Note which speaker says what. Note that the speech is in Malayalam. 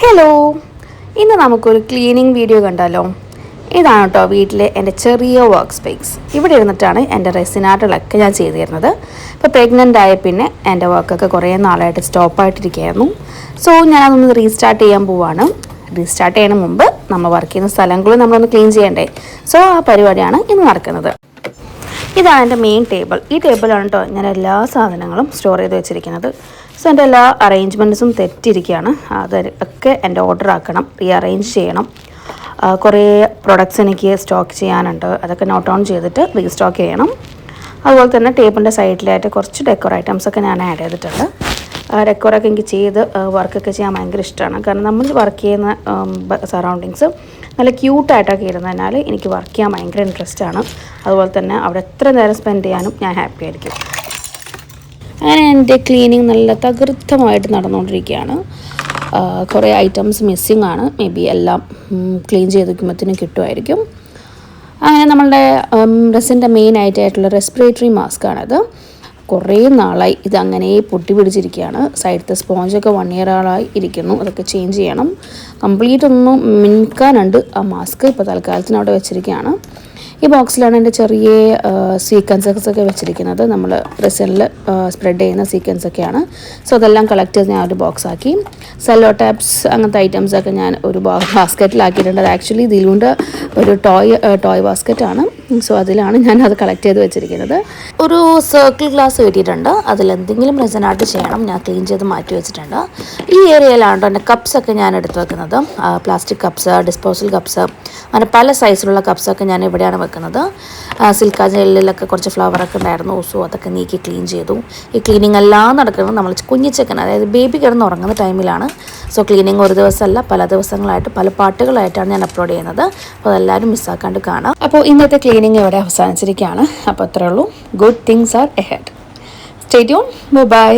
Speaker 1: ഹലോ, ഇന്ന് നമുക്കൊരു ക്ലീനിങ് വീഡിയോ കണ്ടാലോ. ഇതാണ് കേട്ടോ വീട്ടിലെ എൻ്റെ ചെറിയ വർക്ക് സ്പേസ്. ഇവിടെ ഇരുന്നിട്ടാണ് എൻ്റെ റെസിൻ ആർട്ടുകളൊക്കെ ഞാൻ ചെയ്തു തരുന്നത്. ഇപ്പോൾ പ്രഗ്നൻ്റ് ആയ പിന്നെ എൻ്റെ വർക്കൊക്കെ കുറേ നാളായിട്ട് സ്റ്റോപ്പായിട്ടിരിക്കുകയായിരുന്നു. സോ ഞാനതൊന്ന് റീസ്റ്റാർട്ട് ചെയ്യാൻ പോവാണ്. റീസ്റ്റാർട്ട് ചെയ്യുന്നതിന് മുമ്പ് നമ്മൾ വർക്ക് ചെയ്യുന്ന സ്ഥലങ്ങളും നമ്മളൊന്ന് ക്ലീൻ ചെയ്യണ്ടേ. സോ ആ പരിപാടിയാണ് ഇന്ന് നടക്കുന്നത്. ഇതാണ് എൻ്റെ മെയിൻ ടേബിൾ. ഈ ടേബിളാണ് കേട്ടോ ഞാൻ എല്ലാ സാധനങ്ങളും സ്റ്റോർ ചെയ്ത് വെച്ചിരിക്കുന്നത്. സോ എൻ്റെ എല്ലാ അറേഞ്ച്മെൻറ്റ്സും തെറ്റിയിരിക്കുകയാണ്. അതൊക്കെ എൻ്റെ ഓർഡർ ആക്കണം, റീഅറേഞ്ച് ചെയ്യണം. കുറേ പ്രൊഡക്ട്സ് എനിക്ക് സ്റ്റോക്ക് ചെയ്യാനുണ്ട്. അതൊക്കെ നോട്ട് ഓൺ ചെയ്തിട്ട് റീസ്റ്റോക്ക് ചെയ്യണം. അതുപോലെ തന്നെ ടേബിളിൻ്റെ സൈഡിലായിട്ട് കുറച്ച് ഡെക്കോർ ഐറ്റംസൊക്കെ ഞാൻ ആഡ് ചെയ്തിട്ടുണ്ട്. ഡെക്കോറൊക്കെ എനിക്ക് ചെയ്ത് വർക്കൊക്കെ ചെയ്യാൻ ഭയങ്കര ഇഷ്ടമാണ്. കാരണം നമ്മൾ വർക്ക് ചെയ്യുന്ന സറൗണ്ടിങ്സ് നല്ല ക്യൂട്ടായിട്ടൊക്കെ ഇരുന്നതിനാൽ എനിക്ക് വർക്ക് ചെയ്യാൻ ഭയങ്കര ഇൻട്രസ്റ്റ് ആണ്. അതുപോലെ തന്നെ അവിടെ എത്ര നേരം സ്പെൻഡ് ചെയ്യാനും ഞാൻ ഹാപ്പി ആയിരിക്കും. അങ്ങനെ എൻ്റെ ക്ലീനിങ് നല്ല തകൃത്തമായിട്ട് നടന്നുകൊണ്ടിരിക്കുകയാണ്. കുറേ ഐറ്റംസ് മിസ്സിങ് ആണ്. മേ ബി എല്ലാം ക്ലീൻ ചെയ്ത് വയ്ക്കുമ്പോഴത്തേനും കിട്ടുമായിരിക്കും. അങ്ങനെ നമ്മളുടെ റെസിൻ്റെ മെയിൻ ആയിട്ടുള്ള റെസ്പിറേറ്ററി മാസ്കാണത്. കുറേ നാളായി ഇതങ്ങനെ പൊട്ടി പിടിച്ചിരിക്കുകയാണ്. സൈഡത്തെ സ്പോഞ്ചൊക്കെ 1 year ഇരിക്കുന്നു. അതൊക്കെ ചേഞ്ച് ചെയ്യണം. കംപ്ലീറ്റ് ഒന്ന് മിനുക്കാനുണ്ട് ആ മാസ്ക്. ഇപ്പോൾ തൽക്കാലത്തിന് അവിടെ വെച്ചിരിക്കുകയാണ്. ഈ ബോക്സിലാണ് എൻ്റെ ചെറിയ സീക്വൻസൊക്കെ വെച്ചിരിക്കുന്നത്. നമ്മൾ റെസിനിൽ സ്പ്രെഡ് ചെയ്യുന്ന സീക്വൻസൊക്കെയാണ്. സോ അതെല്ലാം കളക്ട് ചെയ്ത് ഞാൻ ഒരു ബോക്സാക്കി. സെല്ലോ ടാപ്സ് അങ്ങനത്തെ ഐറ്റംസൊക്കെ ഞാൻ ഒരു ബാസ്ക്കറ്റിലാക്കിയിട്ടുണ്ട്. അത് ആക്ച്വലി ദിലുവിൻ്റെ ഒരു ടോയ് ബാസ്ക്കറ്റാണ്. സോ അതിലാണ് ഞാൻ അത് കളക്ട് ചെയ്ത് വെച്ചിരിക്കുന്നത്. ഒരു സർക്കിൾ ഗ്ലാസ് കിട്ടിയിട്ടുണ്ട്. അതിലെന്തെങ്കിലും റെസിൻ ആർട്ട് ചെയ്യണം. ഞാൻ ക്ലീൻ ചെയ്ത് മാറ്റി വെച്ചിട്ടുണ്ട്. ഈ ഏരിയയിലാണ് എൻ്റെ കപ്സൊക്കെ ഞാൻ എടുത്ത് വെക്കുന്നത്. പ്ലാസ്റ്റിക് കപ്സ്, ഡിസ്പോസൽ കപ്സ്, അങ്ങനെ പല സൈസിലുള്ള കപ്സൊക്കെ ഞാൻ ഇവിടെയാണ് വെക്കുന്നത്. സിൽക്ക ജെല്ലിലൊക്കെ കുറച്ച് ഫ്ലവറൊക്കെ ഉണ്ടായിരുന്നു. സോ അതൊക്കെ നീക്കി ക്ലീൻ ചെയ്തു. ഈ ക്ലീനിങ് എല്ലാം നടക്കുന്നത് നമ്മൾ കുഞ്ഞിച്ചക്കൻ, അതായത് ബേബി കിടന്ന് ഉറങ്ങുന്ന ടൈമിലാണ്. സോ ക്ലീനിങ് ഒരു ദിവസമല്ല, പല ദിവസങ്ങളായിട്ട് പല പാട്ടുകളായിട്ടാണ് ഞാൻ അപ്ലോഡ് ചെയ്യുന്നത്. അപ്പോൾ അതെല്ലാവരും മിസ്സാക്കാണ്ട് കാണാം. അപ്പോൾ ഇന്നത്തെ ക്ലീനിങ് ഇവിടെ അവസാനിച്ചിരിക്കുകയാണ്. അപ്പോൾ അത്രേ ഉള്ളൂ. Good things are ahead. Stay tune. By.